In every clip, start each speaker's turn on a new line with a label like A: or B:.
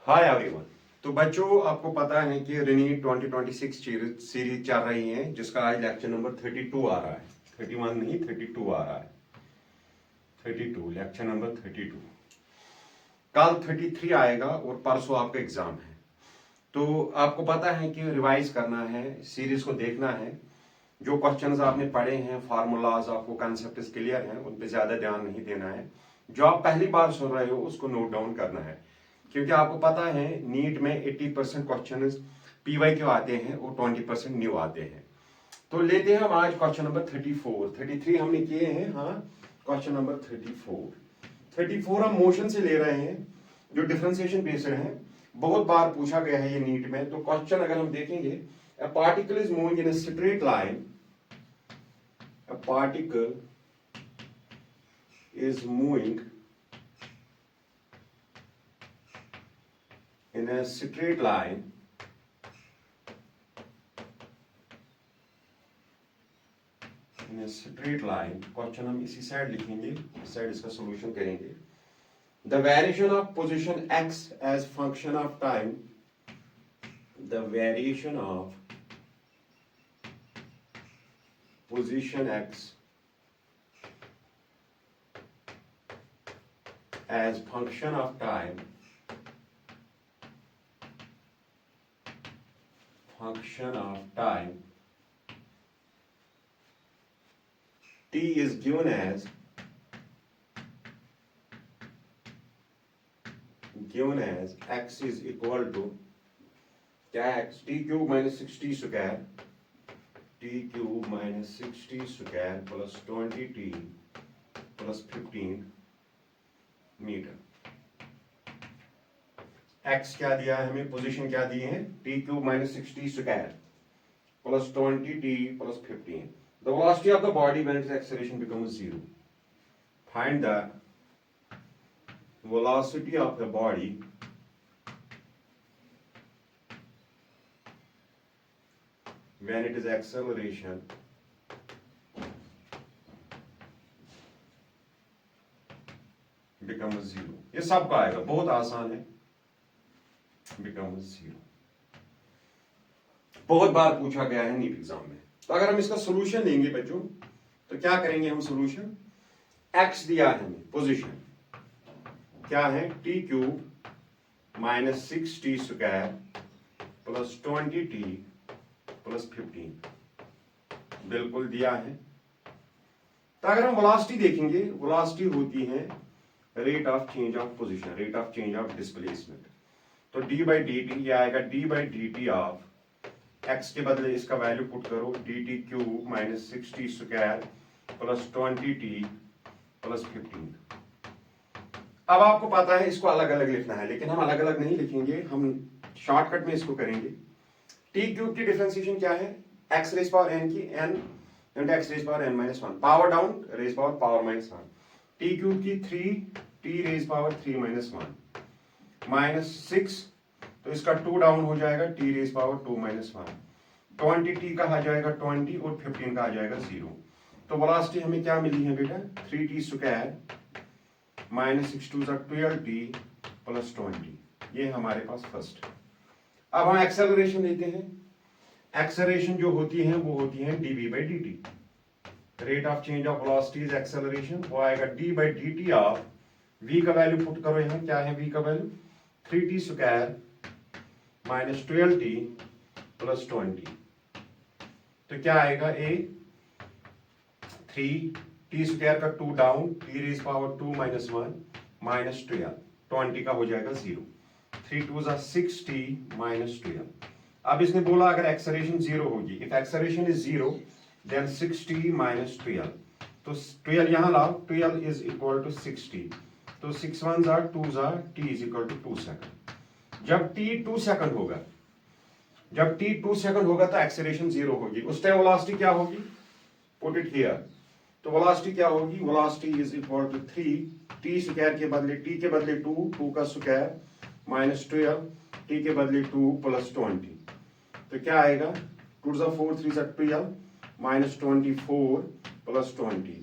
A: Hi everyone. तो बच्चों, आपको पता है कि रिनी 2026 सीरीज चल रही है, जिसका आज लेक्चर नंबर 32 आ रहा है। 31 नहीं, 32 आ रहा है। 32 लेक्चर नंबर 32। कल 33 आएगा और परसों आपका एग्जाम है। तो आपको पता है कि रिवाइज करना है, सीरीज को देखना है। जो क्वेश्चंस आपने पढ़े हैं, फार्मूलाज, आपको कंसेप्ट क्लियर हैं, उन पे ज्यादा ध्यान नहीं देना है। जो आप पहली बार सुन रहे हो उसको नोट डाउन करना है, क्योंकि आपको पता है नीट में 80% क्वेश्चन पीवाई क्यों आते हैं और 20% न्यू आते हैं। तो लेते हैं हम आज क्वेश्चन नंबर 34। 33 हमने किए हैं। हाँ, क्वेश्चन नंबर 34 हम मोशन से ले रहे हैं, जो डिफरेंशिएशन बेस्ड है। बहुत बार पूछा गया है ये नीट में। तो क्वेश्चन अगर हम देखेंगे, a particle is moving in a straight line. A particle is moving in a straight line question हम इसी साइड लिखेंगे, इस साइड इसका सॉल्यूशन करेंगे। The variation of position x as function of time, the variation of position x as function of time, t is given as x is equal to क्या है, T cube minus 60 square, T cube minus 60 square plus 20t plus 15 metre. x क्या दिया है हमें, position क्या दी है, T cube minus 60 square plus 20t plus 15। The velocity of the body when its acceleration becomes 0. Find the velocity of the body when it is acceleration becomes 0. ये सब का आएगा, बहुत आसान है। becomes 0 बहुत बार पूछा गया है नीट एग्जाम में। तो अगर हम इसका सॉल्यूशन लेंगे बच्चों, तो क्या करेंगे हम सॉल्यूशन। x दिया है हमें, पोजीशन क्या है, T cube minus 6t square plus 20t plus 15 बिल्कुल दिया है। तो अगर हम वेलोसिटी देखेंगे, वेलोसिटी होती है rate of change of position, rate of change of displacement. तो d बाई डी टी, यह आएगा d by D T of x के बदले इसका वैल्यू पुट करो, D T cube minus 60 square plus 20t plus 15। अब आपको पता है इसको अलग अलग लिखना है, लेकिन हम अलग अलग नहीं लिखेंगे, हम शॉर्टकट में इसको करेंगे। टी क्यूब की डिफरेंशिएशन क्या है, x रेज पावर n की n into x raise power n minus 1, power down raise power minus 1। T cube की 3t raise power 3 minus 1 minus 6, तो इसका 2 डाउन हो जाएगा, t raise power 2 minus 1। 20t का आ जाएगा 20 और 15 का आ जाएगा 0। तो वेलोसिटी हमें क्या मिली है बेटा, 3t square minus 6 2 12t plus 20। ये हमारे पास फर्स्ट। अब हम एक्सेलरेशन लेते हैं। एक्सेलरेशन जो होती है वो होती है dv by dt, rate of change of velocity is acceleration. वो आएगा d by dt of v का वैल्यू पुट करो, यहाँ क्या है v का value, 3t square minus 12t plus 20। तो क्या आएगा, a 3t स्क्वायर का 2 down, t raise power 2 minus 1 minus 12, 20 का हो जाएगा 0। 3 2 6t माइनस 12। अब इसने बोला अगर एक्सेलरेशन 0 होगी, if acceleration is 0 then 6t minus 12। तो 12 यहां लाओ, 12 इज इक्वल टू 6t। तो 6 1 2 t is equal to 2 second. जब t 2 सेकंड होगा, जब t 2 सेकंड होगा तो एक्सेलरेशन 0 होगी। उस टाइम वेलोसिटी क्या होगी, पुट इट हियर। तो वेलोसिटी क्या होगी, velocity is equal to 3t square के बदले t के बदले 2 का स्क्वायर माइनस 12, t के बदले 2 प्लस 20। तो क्या आएगा, 2 4 3 12 माइनस 24 प्लस 20,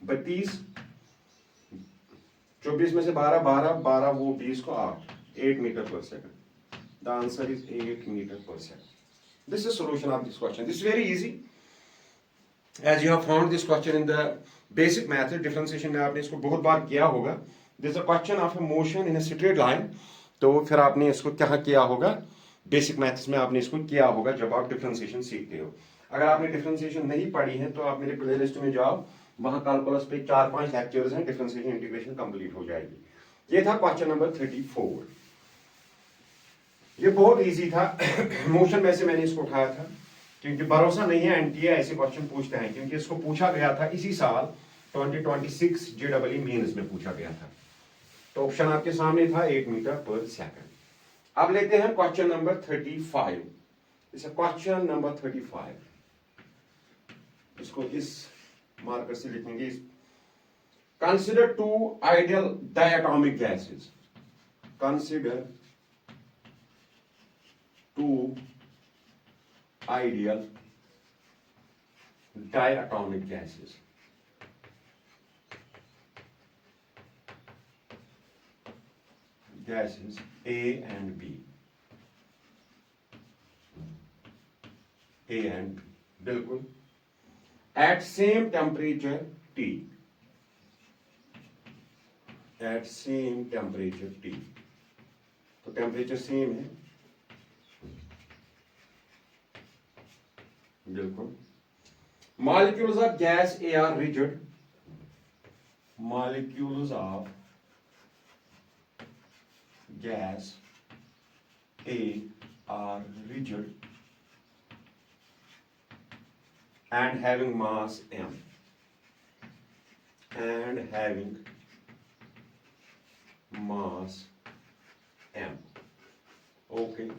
A: 32। 24 में से 12 12 12 वो 20 को 8, 8 meter per second. The answer is 8 meter per second. This is solution of this question. This is very easy. As you have found this question in the basic method, differentiation में आपने इसको बहुत बार किया होगा. This is a question of a motion in a straight line. तो फिर आपने इसको क्या किया होगा, बेसिक मैथ्स में आपने इसको किया होगा जब आप डिफरेंशिएशन सीखते हो. अगर आपने डिफरेंशिएशन नहीं पढ़ी है तो आप मेरे प्लेलिस्ट में जाओ, वहां कैलकुलस पे 4-5 लेक्चर्स हैं, डिफरेंशिएशन इंटीग्रेशन कंप्लीट हो जाएगी. ये था क्वेश्चन नंबर 34. ये बहुत इजी था. मोशन में से मैंने इसको उठाया था क्योंकि भरोसा नहीं है एनटीए ऐसे क्वेश्चन पूछते हैं, क्योंकि इसको पूछा गया था इसी साल 2026 जेईई मेंस में पूछा गया था. तो ऑप्शन आपके सामने था 8 मीटर पर सेकंड. अब लेते हैं क्वेश्चन नंबर 35. इस क्वेश्चन नंबर 35 इसको इस मार्कर से लिखेंगे. Consider 2 ideal diatomic gases. Consider 2 ideal diatomic gases. Gases A and B. A and B. बिल्कुल. At same temperature T. At same temperature T. तो टेम्परेचर सेम है. बिल्कुल. Molecules of gas A are rigid. Molecules of gas A are rigid and having mass m. And having mass m. Okay.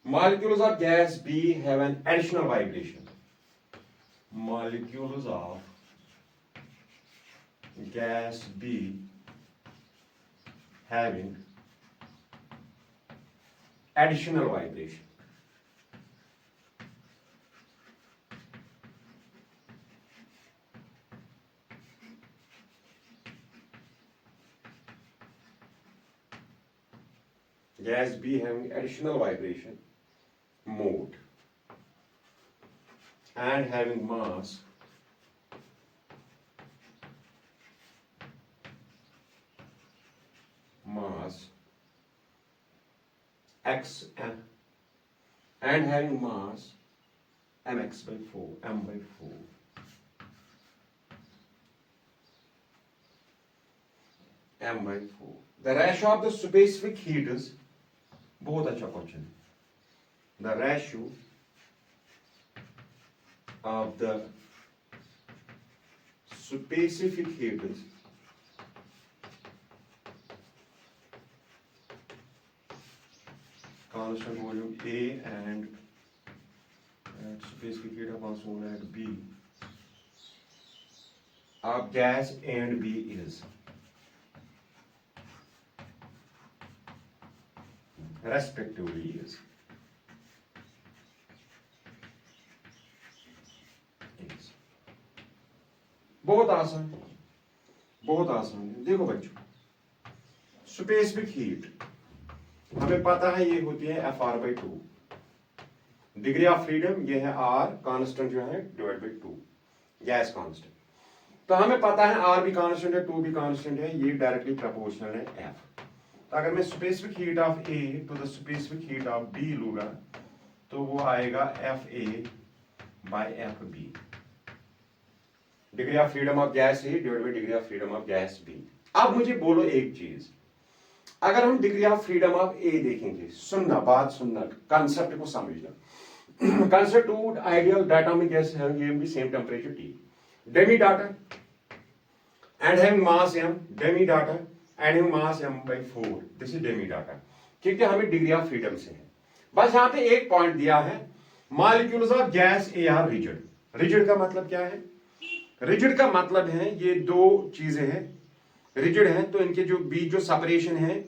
A: Molecules of gas B have an additional vibration. Molecules of gas B having additional vibration. Gas B having additional vibration mode and having mass x and having mass mx by 4 m by 4. M by 4. The ratio of the specific heat is, बहुत अच्छा question. The ratio of the specific heat is constant volume A and specific heat upon soon at B of gas A and B is respectively is. बहुत आसान, बहुत आसान है. देखो बच्चों, specific heat हमें पता है ये होती है FR/2. डिग्री ऑफ फ्रीडम ये है R, कांस्टेंट जो है डिवाइड बाई 2, गैस कांस्टेंट. तो हमें पता है R भी कांस्टेंट है, 2 भी कांस्टेंट है, ये डायरेक्टली प्रोपोर्शनल है F. तो अगर मैं specific heat of A to the specific heat of B लूंगा तो वो आएगा FA/FB. Degree of freedom of gas A divide by degree of freedom of gas B. अब मुझे बोलो एक चीज, अगर हम degree of freedom of A देखेंगे, सुनना, बात सुनना, कंसेप्ट को समझना. Concept 2 ideal diatomic gas having same temperature T. डेमी डाटा एंड हैविंग मास m. डेमी डाटा and having mass m by 4. This is Demi data, क्योंकि हमें डिग्री ऑफ फ्रीडम से है. बस यहाँ पे एक पॉइंट दिया है, molecules of gas A are rigid. Rigid का मतलब क्या है? रिजिड का मतलब है ये दो चीजें हैं, रिजिड हैं तो इनके जो बीच जो सेपरेशन है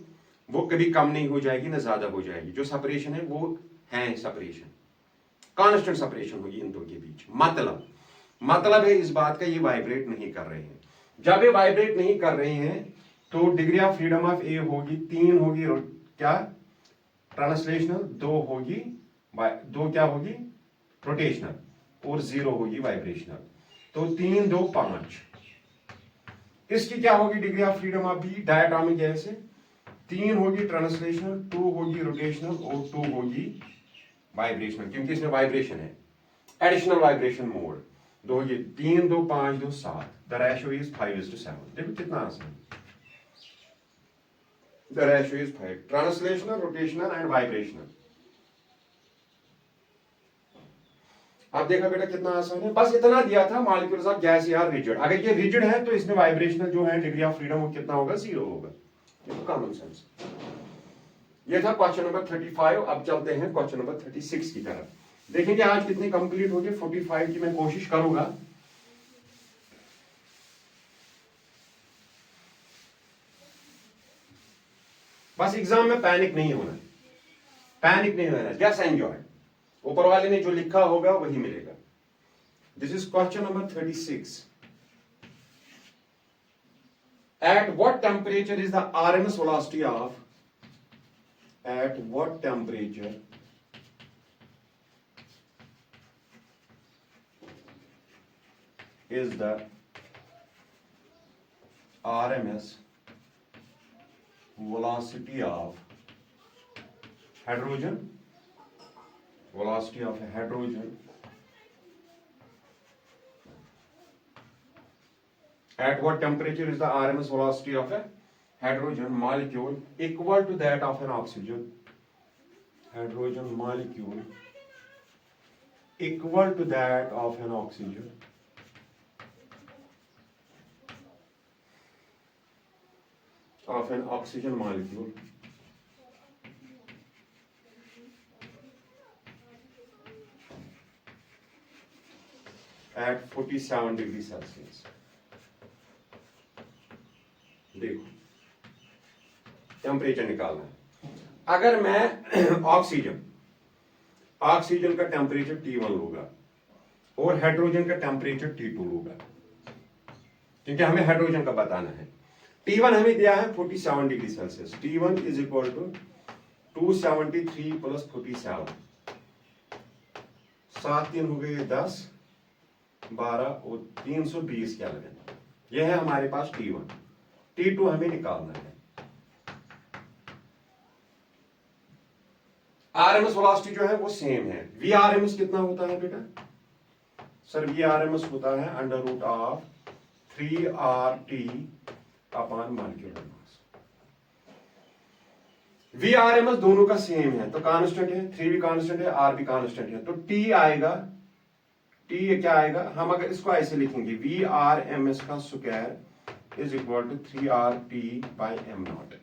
A: वो कभी कम नहीं हो जाएगी ना ज्यादा हो जाएगी. जो सेपरेशन है वो है सेपरेशन, कांस्टेंट सेपरेशन होगी इन दो के बीच. मतलब है इस बात का ये वाइब्रेट नहीं कर रहे हैं. जब ये वाइब्रेट नहीं कर रहे हैं तो डिग्री ऑफ फ्रीडम ऑफ ए होगी 3 होगी क्या ट्रांसलेशनल, 2 होगी दो क्या होगी रोटेशनल और 0 होगी वाइब्रेशनल। तो 3 2 5। इसकी क्या होगी degree of freedom of B diatomic gas से 3 होगी ट्रांसलेशनल, 2 होगी रोटेशनल और 2 होगी वाइब्रेशनल, क्योंकि इसमें वाइब्रेशन है एडिशनल वाइब्रेशन मोड। 2 ये 3 2 5 2 7 द रेशियो इज 5:7। देखो कितना आसान, the ratio is 5 translational rotational and vibrational. अब देखा बेटा कितना आसान है, बस इतना दिया था मॉलिक्यूल्स ऑफ गैस या रिजिड। अगर ये रिजिड है तो इसमें वाइब्रेशनल जो है डिग्री ऑफ फ्रीडम वो कितना होगा 0 होगा। ये तो कॉमन सेंस। ये था क्वेश्चन नंबर 35। अब चलते हैं क्वेश्चन नंबर 36 की तरफ। देखेंगे आज कितने कंप्लीट हो गए। 45 की मैं कोशिश करूंगा। बस एग्जाम में पैनिक नहीं होना, पैनिक नहीं होना, जस्ट एंजॉय। ऊपर वाले ने जो लिखा होगा वही मिलेगा। This is question number 36। At what temperature is the RMS velocity of, at what temperature is the RMS velocity of hydrogen, velocity of a hydrogen at what temperature is the RMS velocity of a hydrogen molecule equal to that of an oxygen, hydrogen molecule equal to that of an oxygen of an oxygen molecule at 47 degree Celsius. देखो temperature निकालना है। अगर मैं oxygen का temperature T1 लूंगा और hydrogen का temperature T2 लूंगा, क्योंकि हमें हाइड्रोजन का बताना है। T1 हमें दिया है 47 degree Celsius. T1 is equal to 273 plus 47, 7 3 हो गए 10 12 और 320 केल्विन। यह है हमारे पास T1। T2 हमें निकालना है। आरएमएस वेलोसिटी जो है वो सेम है। वीआरएमएस कितना होता है बेटा? सर वीआरएमएस होता है under root of 3RT upon molecular mass. VRMS दोनों का सेम है तो कांस्टेंट है, 3 भी कांस्टेंट है, R भी कांस्टेंट है, तो T आएगा। T क्या आएगा? हम अगर इसको ऐसे लिखेंगे वीआरएमएस का square is equal to 3RT by m0।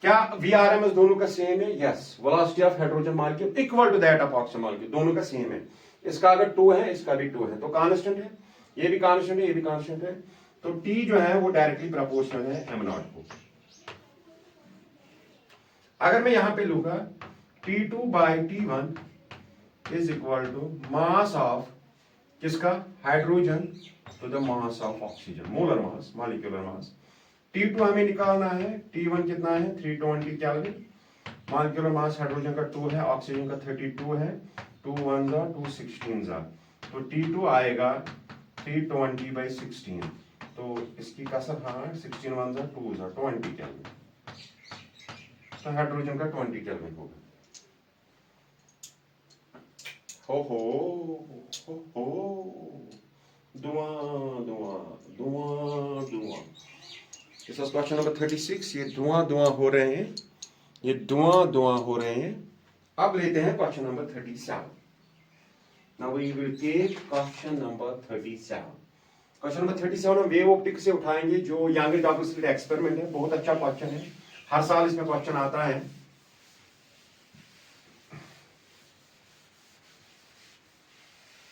A: क्या वीआरएमएस दोनों का सेम है? Yes. Velocity of hydrogen molecule equal to that of oxygen molecule, दोनों का सेम है। इसका अगर 2 है इसका भी 2 है तो कांस्टेंट है, ये भी कांस्टेंट है, ये भी कांस्टेंट है, तो T जो है वो डायरेक्टली प्रोपोर्शनल है m0 को। अगर मैं यहां पे लूंगा T2 by T1 is equal to mass of किसका? Hydrogen to the mass of oxygen, molar mass, molecular mass. T2 हमें निकालना है, T1 कितना है 320 केल्विन, मॉलिक्यूलर मास हाइड्रोजन का 2 है, ऑक्सीजन का 32 है, 2 1 जा 2 16 जा, तो T2 आएगा 320 बाई 16, तो इसकी कसर हाँ 16 1 जा 2 जा 20 केल्विन, तो हाइड्रोजन का 20 केल्विन होगा। हो धुआं धुआं धुआं धुआं। This is question number 36। ये धुआं धुआं हो रहे हैं, ये धुआं धुआं हो रहे हैं। अब लेते हैं question number 37। Now we will take question number 37। Question number 37 हम वेव ऑप्टिक्स से उठाएंगे, जो यंग डबल स्लिट एक्सपेरिमेंट है। बहुत अच्छा क्वेश्चन है, हर साल इसमें क्वेश्चन आता है।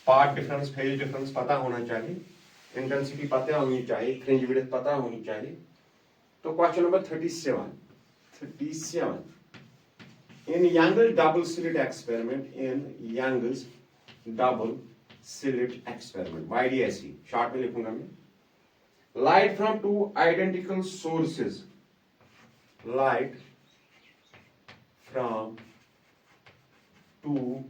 A: पार्ट डिफरेंस, फेज डिफरेंस पता होना चाहिए, इंटेंसिटी पता होनी चाहिए, फ्रिंज विड्थ पता होनी चाहिए। तो question number 37 in Young's double slit experiment, in Young's double slit experiment, YDSE short में लिखूंगा मैं, Light from two identical sources. Light from two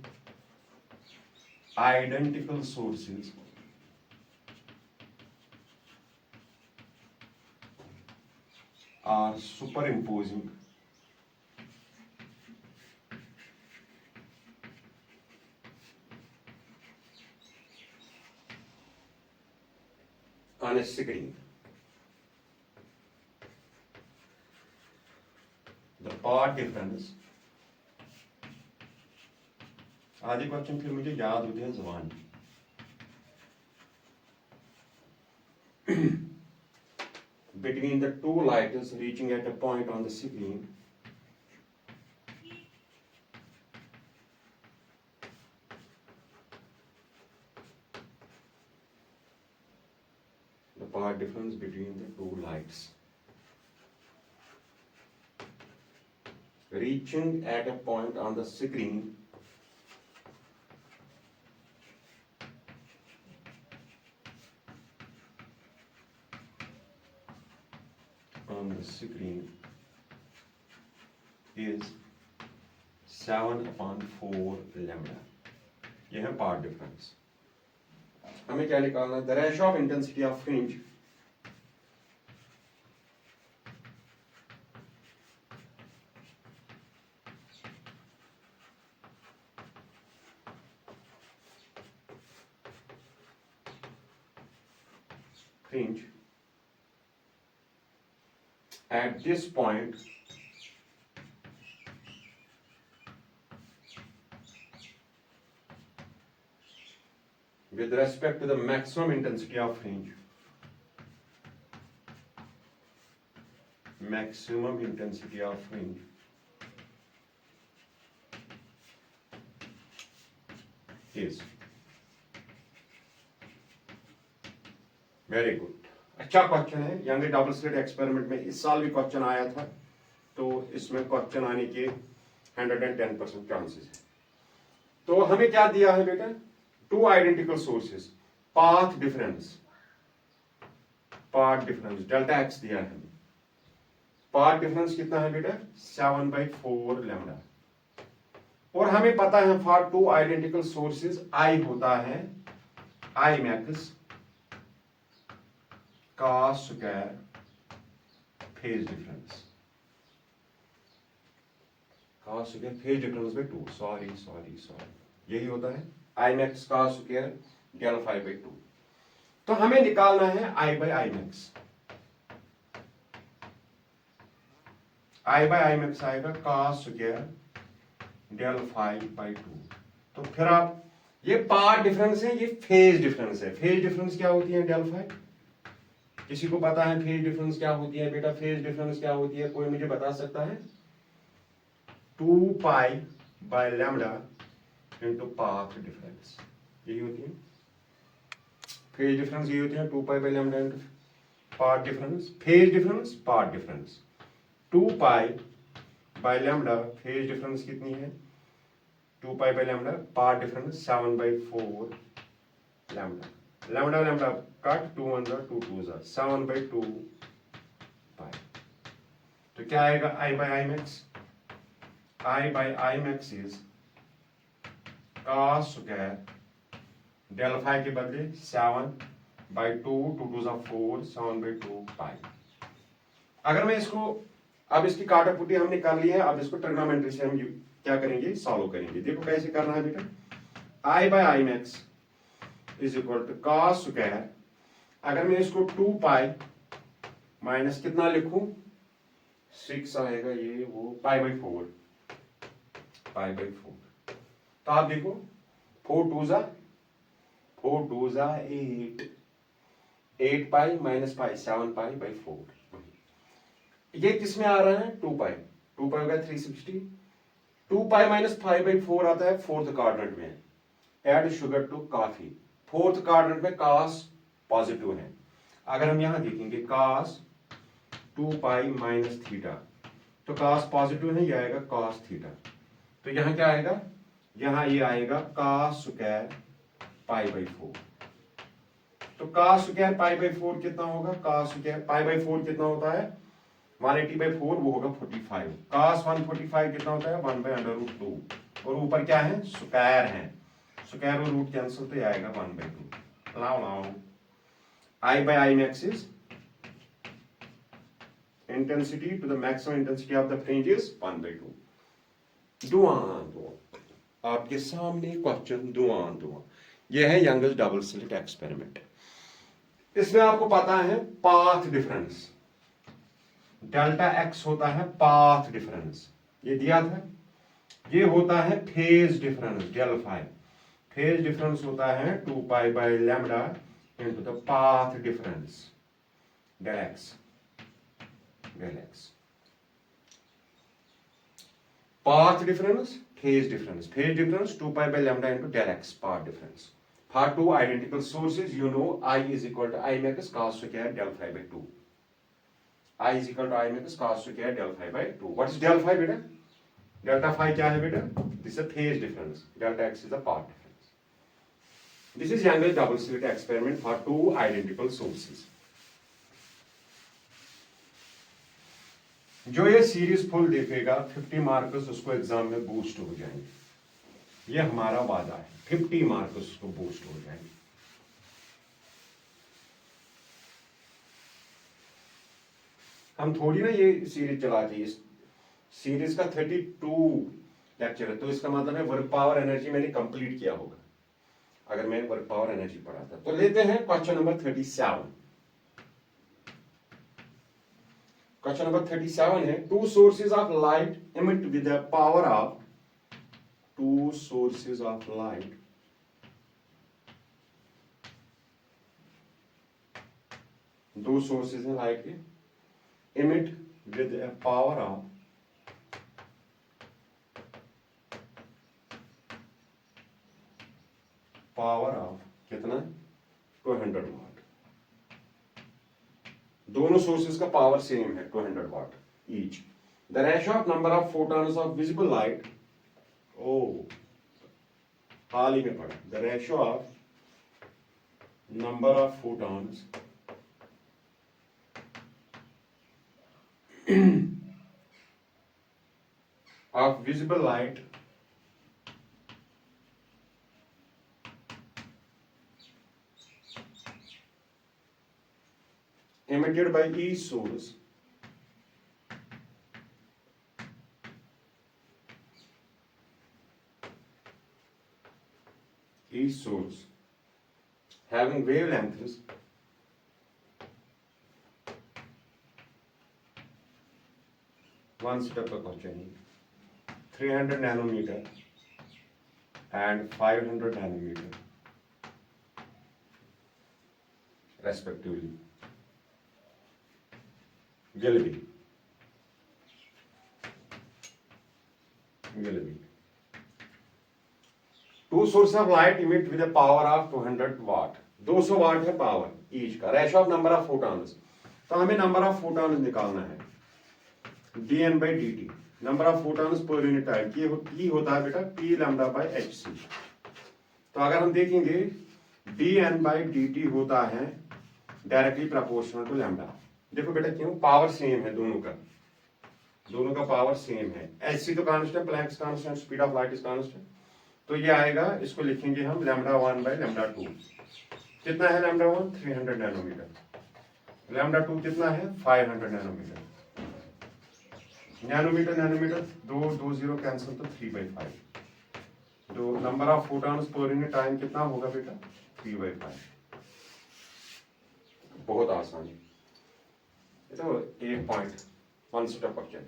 A: identical sources are superimposing on a screen. The part difference, आदि question फिर मुझे याद होते हैं जबान between the two lights reaching at a point on the screen, the part difference between the two lights reaching at a point on the screen is 7/4 lambda. यह है path difference. हमें क्या निकालना है? The ratio of intensity of fringe at this point with respect to the maximum intensity of fringe. Maximum intensity of fringe is very good. अच्छा question है. Young double slit experiment में इस साल भी क्वेश्चन आया था, तो इसमें क्वेश्चन आने के 110% चांसेस है. तो हमें क्या दिया है बेटा? To identical sources, path difference delta x दिया है हमें. पाथ डिफरेंस कितना है बेटा? 7/4 लैम्डा. और हमें पता है for two identical sources I होता है I max cos square phase difference. cos square phase difference by 2. Sorry यही होता है I max cos square del phi by 2. तो हमें निकालना है I by I max. I by I max आएगा cos square del phi by 2. तो फिर आप ये पार्ट डिफरेंस है, ये फेज डिफरेंस है. फेज डिफरेंस क्या होती है? Del phi. किसी को पता है फेज डिफरेंस क्या होती है बेटा? फेज डिफरेंस क्या होती है? कोई मुझे बता सकता है? 2 pi by lambda into path difference. यही होती है फेज डिफरेंस. यही होती है 2 pi by lambda into path difference. Phase difference, path difference. 2 pi by lambda phase difference कितनी है? 2 pi by lambda. Path difference 7/4 lambda. Lambda cut 2 1 2 2 7/2 pi. तो क्या आएगा? I by I max. I by I max is cos square del phi के बदले 7/2 2 2 4 7/2 पाई. अगर मैं इसको अब इसकी काटापुटी हमने कर ली है, अब इसको ट्रिग्नोमेट्री से हम क्या करेंगे? सॉल्व करेंगे. देखो कैसे करना है बेटा. I by I max is equal to cos square. अगर मैं इसको 2 पाई माइनस कितना लिखूं? 6 आएगा ये वो पाई बाई 4. तो आप देखो 4 2 जा 8 pi minus pi 7 pi by 4. ये किस में आ रहा है? 2 पाई होगा 360. 2 पाई माइनस 5 बाई 4 आता है फोर्थ क्वाड्रेंट में. Add sugar to coffee. Fourth quadrant में cos पॉजिटिव है. अगर हम यहां देखेंगे cos 2 पाई माइनस थीटा, तो cos पॉजिटिव है, ये आएगा cos थीटा. तो यहां क्या आएगा? यहां ये आएगा cos स्क्वायर पाई बाई 4. तो cos स्क्वायर पाई बाई 4 कितना होगा, cos स्क्वायर पाई बाई 4 कितना होता है 180/4, वो होगा 45। cos 145 कितना होता है 1/√2, और ऊपर क्या है स्क्वायर है, स्क्वायर और रूट कैंसिल तो आएगा 1/2। लाओ I by Imax is intensity to the maximum intensity of the fringe is 1/2। दुआ आपके सामने क्वेश्चन दुआ यह है यंगस डबल स्लिट एक्सपेरिमेंट। इसमें आपको पता है पाथ डिफरेंस, डेल्टा एक्स होता है पाथ डिफरेंस, ये दिया था। ये होता है phase difference del phi, phase difference होता है 2 pi by lambda into the path difference del x, path difference, phase difference 2 pi by lambda into del x, path difference for two identical sources. You know I is equal to I max cos square del phi by 2, I is equal to I max cos square del phi by 2। what is del phi beta, delta phi क्या है बेटा, this is a phase difference, delta x is a path difference। This is Young's double slit experiment for two identical sources। जो ये series full देखेगा 50 marks उसको exam में boost हो जाएंगे, ये हमारा वादा है, 50 मार्क्स उसको बूस्ट हो जाएंगे। हम थोड़ी ना ये सीरीज चलाते, इस सीरीज का 32 लेक्चर है, तो इसका मतलब है वर्क पावर एनर्जी मैंने कंप्लीट किया होगा अगर मैंने वर्क पावर एनर्जी पढ़ा था। तो लेते हैं क्वेश्चन नंबर 37। क्वेश्चन नंबर 37 है two sources of light emit with the power of, two sources of light दो सोर्सेज हैं लाइट के, emit with the power of कितना 200 वाट। दोनों सोर्सेज का पावर सेम है 200 watt each. The ratio of number of photons of visible light, ओ हाल ही में पढ़ा, the ratio of number of photons of visible light emitted by each source having wavelengths one step per question 300 nanometer and 500 nanometer respectively will be two sources of light emit with a power of 200 watt, 200 वाट है power each का। Ratio of number of photons, तो हमें number of photons निकालना है dn by dt, number of photons per unit time की होता है बेटा p लैम्डा बाय hc। तो अगर हम देखेंगे dn by dt होता है डायरेक्टली प्रोपोर्शनल टू लैम्डा। देखो बेटा क्यों, पावर सेम है दोनों का पावर सेम है। hc तो constant, Planck's constant, speed of light is constant, तो ये आएगा, इसको लिखेंगे हम लैम्डा 1 बाय लैम्डा 2। कितना है लैम्डा 1 300 नैनोमीटर, लैम्डा 2 कितना है 500 नैनोमीटर। नैनोमीटर दो जीरो कैंसिल तो 3/5। जो number of photons per unit time कितना होगा बेटा 3/5। बहुत आसान है तो 1 पॉइंट 1 स्टेप क्वेश्चन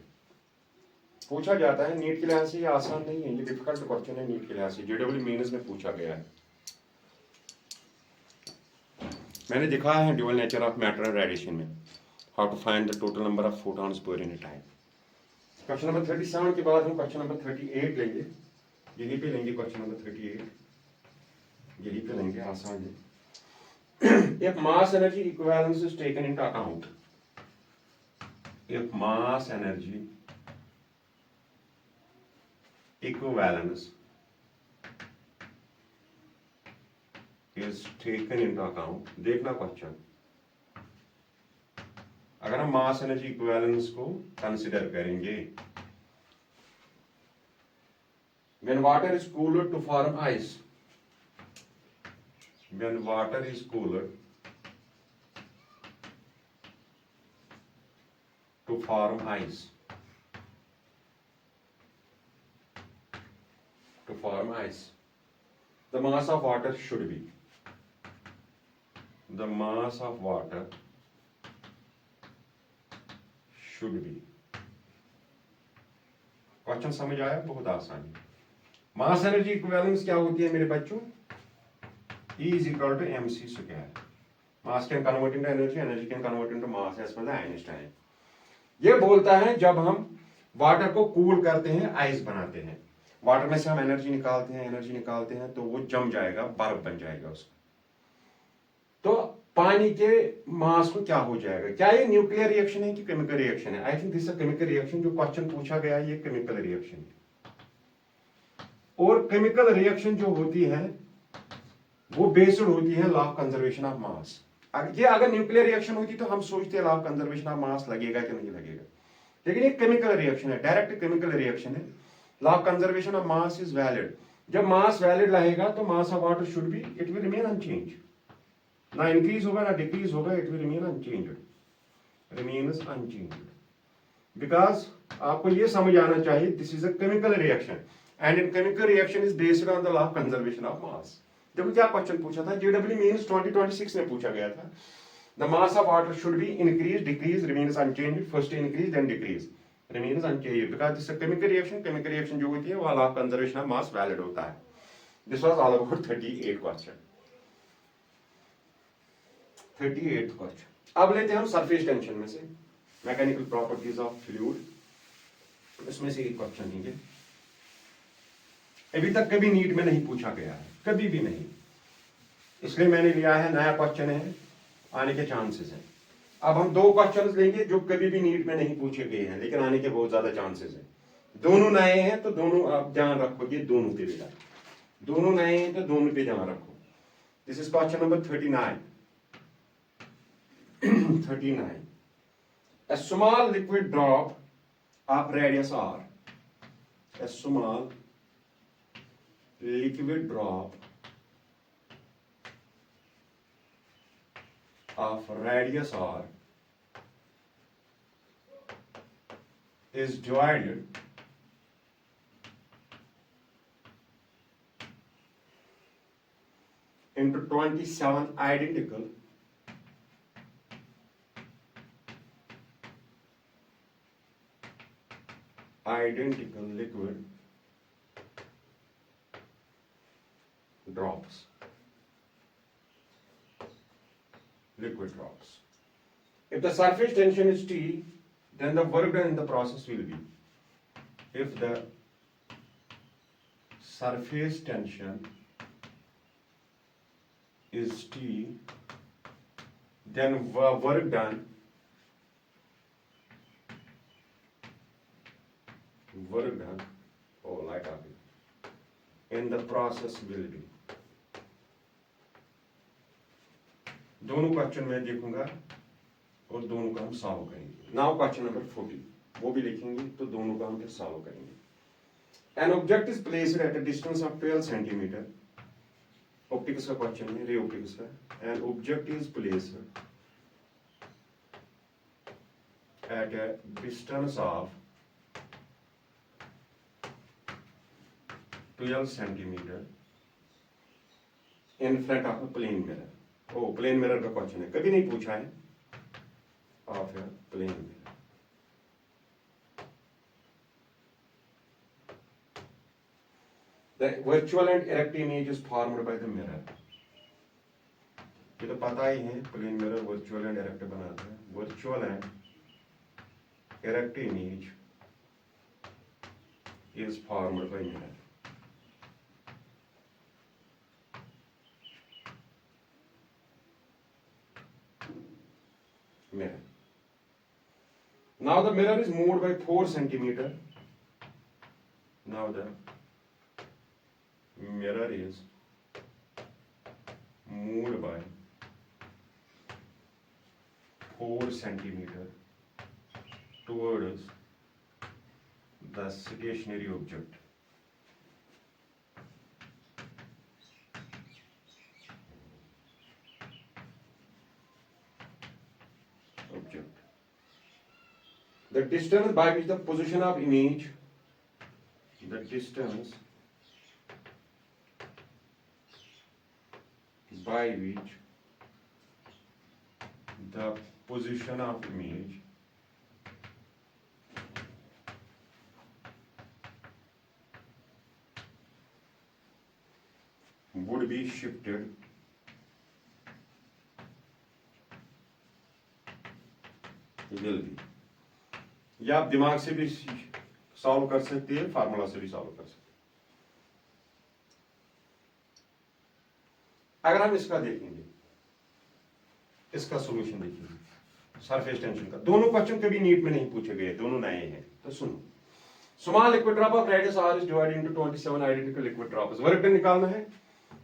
A: पूछा जाता है नीट के लिहाज से। ये आसान नहीं है, ये डिफिकल्ट क्वेश्चन है नीट के लिहाज से, जेडब्ल्यू मेंस में पूछा गया है। मैंने दिखाया है dual nature of matter and radiation में, how to find the total number of photons per unit time. Question number 37 के बाद हम क्वेश्चन नंबर 38 लेंगे, यहीं पे लेंगे क्वेश्चन नंबर 38, यहीं पे लेंगे, आसान है। If mass energy equivalence is taken into account, if mass energy equivalence is taken into account. देखना क्वेश्चन, अगर हम मास एनर्जी इक्विवेलेंस को कंसिडर करेंगे, when water is cooled to form ice, when water is cooled to form ice, the mass of water should be, the mass of water should be, question समझ आया? बहुत आसान है। Mass energy equivalence क्या होती है मेरे बच्चों? E is equal to mc square. Mass can convert into energy, energy can convert into mass as per the Einstein. ये बोलता है जब हम वाटर को कूल करते हैं, आइस बनाते हैं, वाटर में से हम एनर्जी निकालते हैं तो वो जम जाएगा, बर्फ बन जाएगा उसका। तो पानी के मास को क्या हो जाएगा? क्या ये न्यूक्लियर रिएक्शन है कि केमिकल रिएक्शन है? I think this is chemical reaction. जो क्वेश्चन पूछा गया है ये केमिकल रिएक्शन है। और केमिकल रिएक्शन जो होती है वो बेस्ड होती है law of conservation of mass. ये अगर न्यूक्लियर रिएक्शन होती तो हम सोचते हैं law of conservation of mass लगेगा कि नहीं लगेगा, लेकिन ये केमिकल रिएक्शन है, डायरेक्ट केमिकल रिएक्शन है। Law of conservation of mass is valid. जब मास वैलिड रहेगा तो mass of water should be, it will remain unchange, ना इंक्रीज होगा ना डिक्रीज होगा, it will remain unchanged, remains unchanged. Because आपको ये समझ आना चाहिए this is a chemical reaction and in chemical reaction is based on the law of conservation of मास। देखो क्या क्वेश्चन पूछा था, जेडब्ल्यू मेंस 2026 में पूछा गया था। The mass of water should be increase, decrease, remains unchanged, first increase then decrease, remains unchanged. Because this chemical reaction जो होती है वो law of conservation of mass valid होता है। This was all about 38 question. 38th question. अब लेते हैं हम सरफेस टेंशन में से मैकेनिकल प्रॉपर्टीज ऑफ फ्लूइड। इसमें से एक क्वेश्चन लेंगे, अभी तक कभी नीट में नहीं पूछा गया है, कभी भी नहीं, इसलिए मैंने लिया है, नया क्वेश्चन है, आने के चांसेस हैं। अब हम दो क्वेश्चंस लेंगे जो कभी भी नीट में नहीं पूछे गए हैं लेकिन आने के बहुत ज्यादा चांसेस हैं। दोनों नए हैं तो दोनों आप ध्यान रखोगे, दोनों पे बेटा, दोनों नए हैं तो दोनों पे ध्यान रखो। This is question number 39। 39. A small liquid drop of radius r, a small liquid drop of radius r is divided into 27 identical liquid drops. If the surface tension is T, then the work done in the process will be, if the surface tension is T, then work done in the process will be। दोनों question मैं देखूंगा और दोनों का हम solve करेंगे। Now question number 40 वो भी लिखेंगे तो दोनों का हम फिर सॉल्व करेंगे। An object is placed at a distance of 12 centimetre, optics का क्वेश्चन है, रे ऑप्टिक्स का। An object is placed at a distance of 12 centimetre in front of a plane mirror. Oh, plane mirror का question है, कभी नहीं पूछा है। Of a plane mirror, the virtual and erect image is formed by the mirror. ये तो पता ही है, plane mirror virtual and erect बनाता है। Virtual and erect image is formed bye mirror. Mirror. Now the mirror is moved by 4 centimeter. Now the mirror is moved by 4 centimeter towards the stationary object. The distance by which the position of image, the distance by which the position of image would be shifted will be. या आप दिमाग से भी solve कर सकते हैं, formula से भी सॉल्व कर सकते हैं। अगर हम इसका देखेंगे, इसका सॉल्यूशन देखेंगे सरफेस टेंशन का, दोनों क्वेश्चन कभी नीट में नहीं पूछे गए, दोनों नए हैं। तो सुनो, small liquid drop of radius r is divided into 27 identical liquid drops. Work done निकालना है।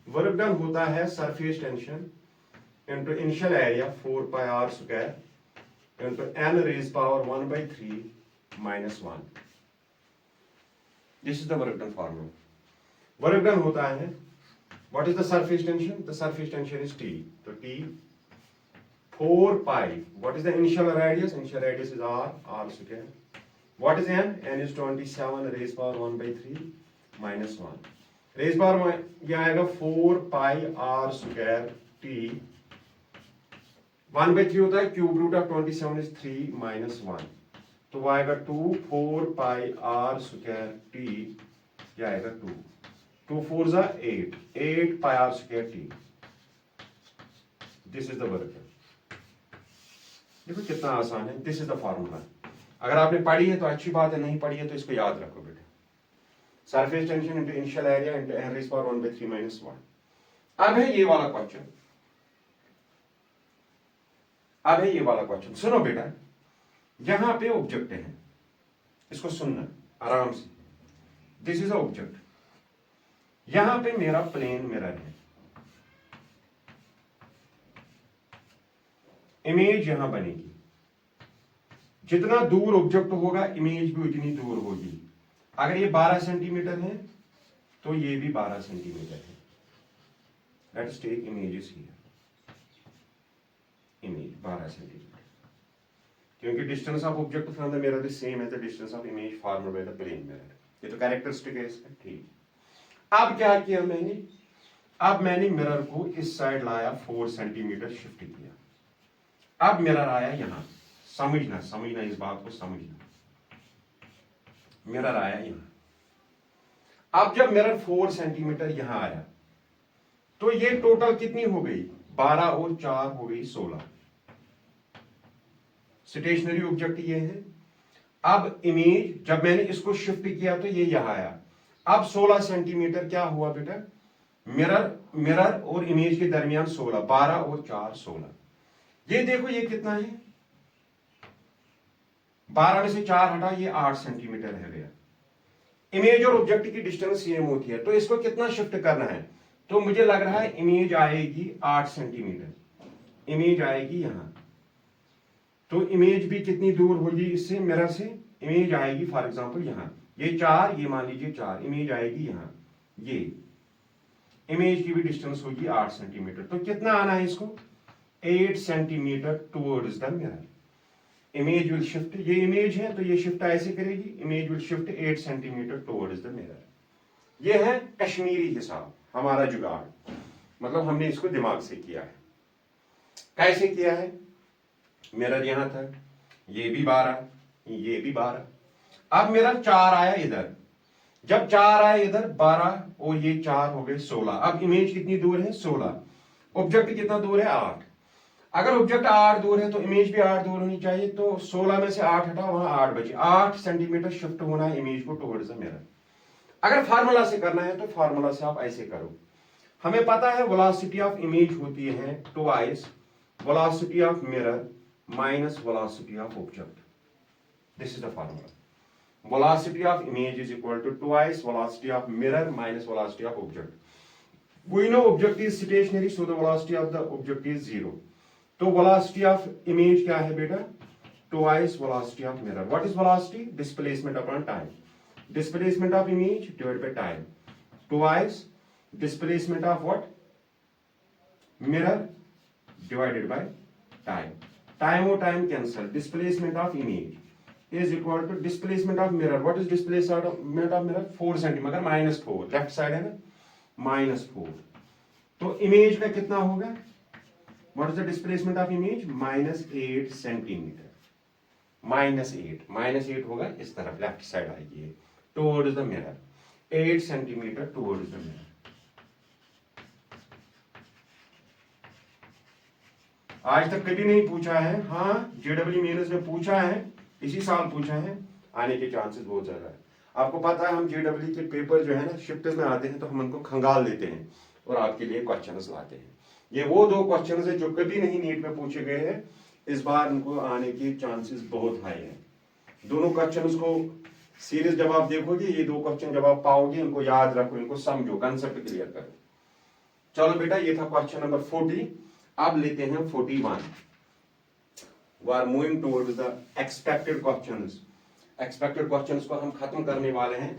A: वर्क डन होता है surface tension into initial area 4 pi r square into n raised power 1 by 3 minus 1. This is the work done formula. Work done होता है, what is the surface tension? The surface tension is T. So T 4 pi. What is the initial radius? Initial radius is r square. What is n? N is 27 raised power 1 by 3 minus 1. Raised power ये आएगा 4 pi r square T 1 by 3 होता है, cube root of 27 is 3 minus 1, तो वो आएगा 2 4 पाई r square t, क्या आएगा 2 2 4 जा 8 पाई r square t। This is the work. देखो कितना आसान है, दिस इज द फॉर्मूला। अगर आपने पढ़ी है तो अच्छी बात है, नहीं पढ़ी है तो इसको याद रखो बेटा। Surface tension into initial area into n rays power 1 by 3 minus 1। अब है ये वाला क्वेश्चन, अब है ये वाला क्वेश्चन। सुनो बेटा, यहां पे ऑब्जेक्ट है, इसको सुनना आराम से। दिस इज ऑब्जेक्ट, यहां पे मेरा प्लेन मिरर है, इमेज यहां बनेगी। जितना दूर ऑब्जेक्ट होगा इमेज भी उतनी दूर होगी। अगर ये 12 सेंटीमीटर है तो ये भी 12 सेंटीमीटर है। Let's take images here. Image 12 centimetre, क्योंकि distance of object from the mirror is same as the distance of image formed by the plane mirror. ये तो कैरेक्टरिस्टिक है इसका, ठीक। अब क्या किया मैंने, अब मैंने मिरर को इस साइड लाया, 4 सेंटीमीटर शिफ्ट किया। अब मिरर आया यहां, समझना इस बात को समझना। मिरर आया यहां। अब जब मिरर 4 सेंटीमीटर यहां आया तो ये टोटल कितनी हो गई, 12 और 4 हो गई 16। स्टेशनरी ऑब्जेक्ट ये है। अब इमेज जब मैंने इसको शिफ्ट किया तो ये यहां आया। अब 16 सेंटीमीटर क्या हुआ बेटा, मिरर और इमेज के दरमियान 16, 12 और 4 16। ये देखो ये कितना है, 12 में से 4 हटा, ये 8 सेंटीमीटर है गया। इमेज और ऑब्जेक्ट की डिस्टेंस सेम होती है, तो इसको कितना शिफ्ट करना है, तो मुझे लग रहा है इमेज आएगी 8 सेंटीमीटर। इमेज आएगी यहां, तो इमेज भी कितनी दूर होगी इससे, मिरर से। इमेज आएगी फॉर एग्जांपल यहां, ये 4, ये मान लीजिए 4, इमेज आएगी यहां, ये इमेज की भी डिस्टेंस होगी 8 सेंटीमीटर। तो कितना आना है इसको, 8 centimetre towards the mirror. Image will shift, ये इमेज है तो ये शिफ्ट ऐसे करेगी, image will shift 8 centimetre towards the mirror. ये है कश्मीरी हिसाब, हमारा जुगाड़, मतलब हमने इसको दिमाग से किया है। कैसे किया है, मिरर यहां था, ये भी 12, ये भी 12। अब मिरर 4 आया इधर, जब 4 आया इधर 12 और ये 4 हो गए 16। अब इमेज कितनी दूर है, 16। ऑब्जेक्ट कितना दूर है, 8। अगर ऑब्जेक्ट 8 दूर है तो इमेज भी 8 दूर होनी चाहिए, तो 16 में से 8 हटा, वहां 8 बचे। 8 सेंटीमीटर शिफ्ट होना है इमेज को टुवर्ड्स द मिरर। अगर फार्मूला से करना है तो फार्मूला से आप ऐसे करो। हमें पता है वेलोसिटी ऑफ इमेज होती है twice velocity of mirror minus velocity of object. This is the formula. Velocity of image is equal to twice velocity of mirror minus velocity of object. We know object is stationary, so the velocity of the object is 0. तो velocity of image क्या है बेटा? Twice velocity of mirror. What is velocity? Displacement upon time. Displacement of image divided by time. Twice displacement of what? Mirror divided by time. Time or time cancel. Displacement of image is equal to displacement of mirror. What is displacement of mirror? 4 centimeter minus 4. Left side है ना? Minus 4. तो image का कितना होगा? What is the displacement of image? Minus 8 centimeter. Minus 8. Minus 8 होगा इस तरफ left side आएगी towards the mirror. 8 centimeter towards the mirror. आज तक कभी नहीं पूछा है, हाँ जेडब्ल्यू मेंस में पूछा है, इसी साल पूछा है, आने के चांसेस बहुत ज्यादा है। आपको पता है हम जेडब्ल्यू के पेपर जो है ना शिफ्ट में आते हैं तो हम उनको खंगाल लेते हैं और आपके लिए क्वेश्चंस लाते हैं। ये वो 2 क्वेश्चंस है जो कभी नहीं नीट में पूछे गए हैं, इस बार उनको आने के चांसेस बहुत हाई है। दोनों क्वेश्चंस को सीरीज जब आप देखोगे, ये 2 क्वेश्चन जब आप पाओगे इनको याद रखो, इनको समझो, कंसेप्ट क्लियर करो। चलो बेटा ये था क्वेश्चन नंबर 40। अब लेते हैं 41। We are moving towards the expected questions. Expected questions को हम खत्म करने वाले हैं।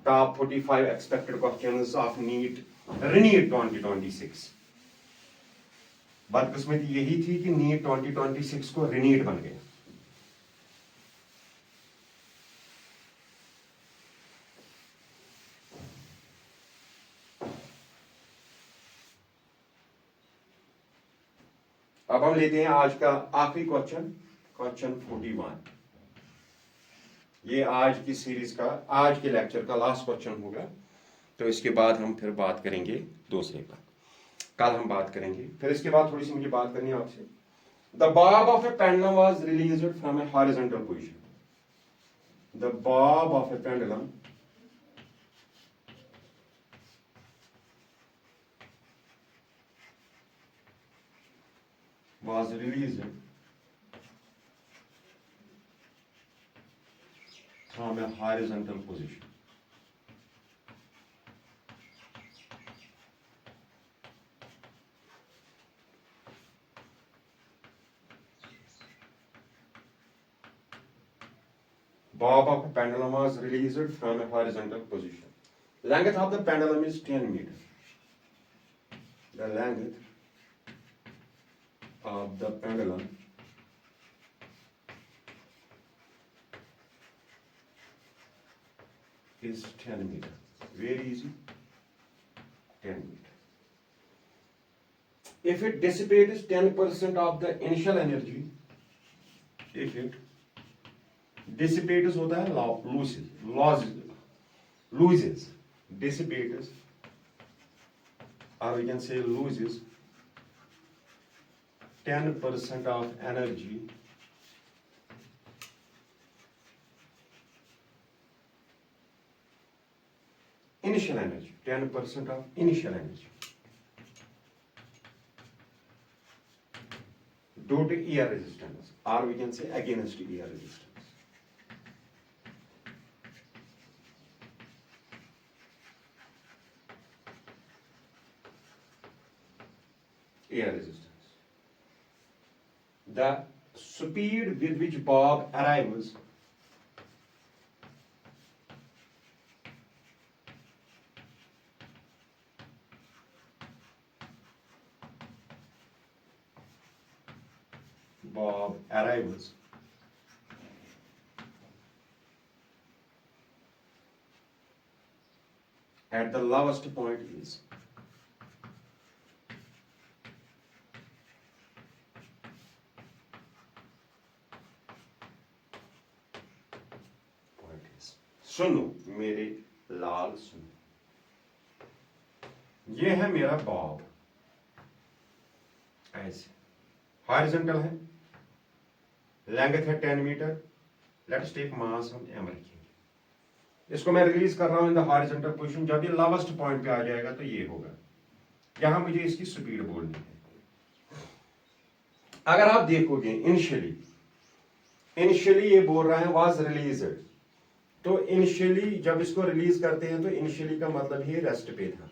A: Top 45 expected questions of NEET ReNEET 2026। बदकिस्मती यही थी कि NEET 2026 को ReNEET बन गया। अब हम लेते हैं आज का आखिरी क्वेश्चन, क्वेश्चन 41। ये आज की सीरीज का, आज के लेक्चर का लास्ट क्वेश्चन होगा, तो इसके बाद हम फिर बात करेंगे दूसरे पर, कल हम बात करेंगे। फिर इसके बाद थोड़ी सी मुझे बात करनी है आपसे। The Bob of A pendulum was released from A horizontal position. The Bob of A pendulum was released from a horizontal position. Bob of a pendulum was released from a horizontal position. Length of the pendulum is 10 meters. The length of the pendulum is 10 meters. Very easy. 10 meters. If it dissipates 10% of the initial energy, if it dissipates होता है loses, dissipates, or we can say loses 10% of energy initial energy, 10% of initial energy due to air resistance, or we can say against air resistance. Air resistance. The speed with which Bob arrives at the lowest point is सुनो मेरे लाल सुनो, ये है मेरा Bob, ऐसे horizontal है, length है 10 metre. Let's take मास हम m रखेंगे, इसको मैं रिलीज कर रहा हूं इन द हॉरिजॉन्टल पोजीशन। जब ये लावेस्ट पॉइंट पे आ जाएगा तो ये होगा, यहां मुझे इसकी स्पीड बोलनी है। अगर आप देखोगे इनिशियली ये बोल रहा है वाज रिलीज्ड, तो इनिशियली जब इसको रिलीज करते हैं तो इनिशियली का मतलब ही रेस्ट पे था।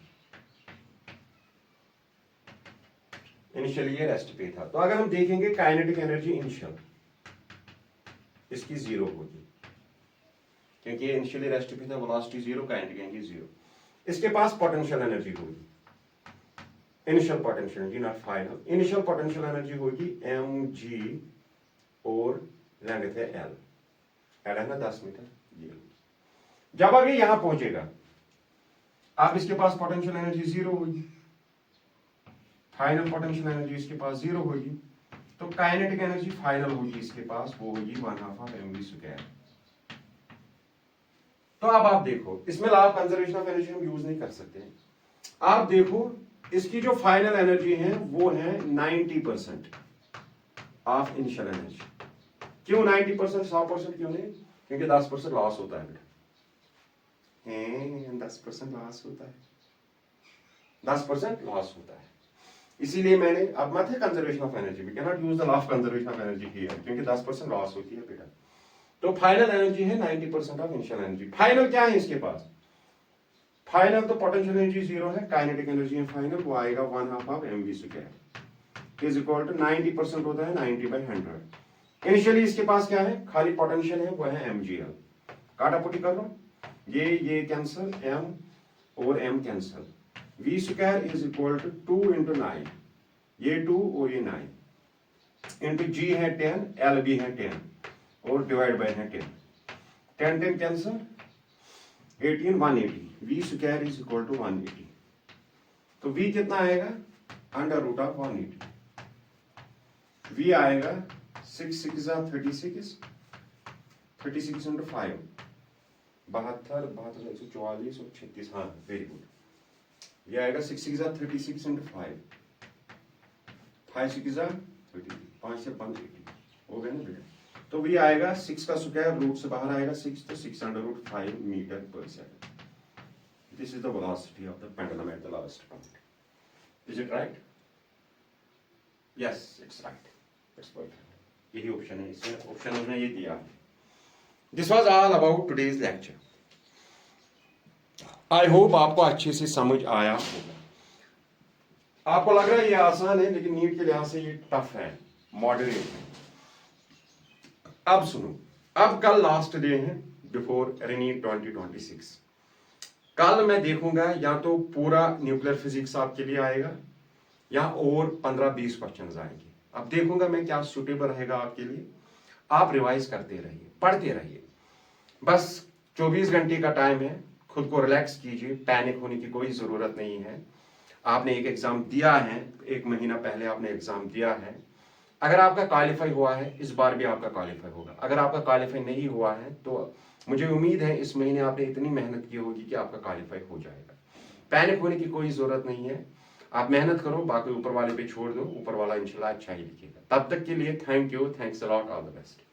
A: इनिशियली ये रेस्ट पे था। तो अगर हम देखेंगे काइनेटिक एनर्जी इनिशियल इसकी 0 होगी, क्योंकि ये इनिशियली रेस्ट पे था, वेलोसिटी 0, काइनेटिक एनर्जी 0। इसके पास पोटेंशियल एनर्जी होगी, initial potential energy, not final. Initial potential energy होगी mg और लेंथ है l, एल है ना 10 मीटर, ये होगी। जब अब ये यहां पहुंचेगा, अब इसके पास पोटेंशियल एनर्जी 0 होगी, फाइनल पोटेंशियल एनर्जी इसके पास 0 होगी, तो काइनेटिक एनर्जी फाइनल होगी इसके पास, वो होगी 1/2 mv²। तो अब आप देखो, इसमें law of conservation of energy हम यूज नहीं कर सकते हैं। आप देखो इसकी जो फाइनल एनर्जी है वो है 90% ऑफ इनिशियल एनर्जी। क्यों 90%, 100% क्यों नहीं? क्योंकि 10% लॉस होता है बेटा, 10% लॉस होता है, 10% लॉस होता है। इसीलिए मैंने, अब मत है conservation of energy, we can not use the law of conservation of energy here, क्योंकि 10% लॉस होती है बेटा। तो फाइनल एनर्जी है 90% ऑफ इनिशियल एनर्जी। फाइनल क्या है इसके पास? फाइनल तो पोटेंशियल एनर्जी 0 है, काइनेटिक एनर्जी है फाइनल, वो आएगा 1/2 mv² इज इक्वल टू 90% होता है 90/100। इनिशियली इसके पास क्या है? खाली पोटेंशियल है, वो है mgl। काटापुटी कर लो, ये कैंसल, m और m cancel, v² is equal to 2 into 9, ये 2 और ये 9, इंटू g है 10, l भी है 10 और डिवाइड बाय है 10, 10 10 cancel, 18 180, v² is equal to 180। तो v कितना आएगा? Under root of 180। v आएगा 6 6 36, 36 इंटू 5, 72 144 और 36, हाँ वेरी गुड। ये आएगा 6 6 36 इंटू 5, 5 6 30, 5 से 180 हो गया ना बेटा। तो भी आएगा 6 का स्क्वायर, रूट से बाहर आएगा 6, तो 6 अंडर रूट 5 मीटर पर second. This is the velocity of the pendulum at the last point. Is it right? Yes, it's right, it's perfect. यही ऑप्शन है, इसमें ऑप्शन उसने ये दिया। This was all about today's lecture. I hope आपको अच्छे से समझ आया होगा। आपको लग रहा है ये आसान है, लेकिन नीट के लिहाज से ये टफ है, मॉडरेट है। अब सुनो, अब कल लास्ट डे है बिफोर रीनीट 2026। कल मैं देखूंगा या तो पूरा न्यूक्लियर फिजिक्स आपके लिए आएगा या और 15-20 क्वेश्चंस आएंगे। अब देखूंगा मैं क्या सुटेबल रहेगा आपके लिए। आप रिवाइज करते रहिए, पढ़ते रहिए। बस 24 घंटे का टाइम है, खुद को रिलैक्स कीजिए, पैनिक होने की कोई जरूरत नहीं है। आपने एक एग्जाम दिया है, 1 महीना पहले आपने एग्जाम दिया है। अगर आपका क्वालिफाई हुआ है, इस बार भी आपका क्वालिफाई होगा। अगर आपका क्वालिफाई नहीं हुआ है तो मुझे उम्मीद है इस महीने आपने इतनी मेहनत की होगी कि आपका क्वालिफाई हो जाएगा। पैनिक होने की कोई जरूरत नहीं है, आप मेहनत करो, बाकी ऊपर वाले पे छोड़ दो, ऊपर वाला इंशाल्लाह अच्छा ही लिखेगा। तब तक के लिए thank you, thanks a lot, all the best.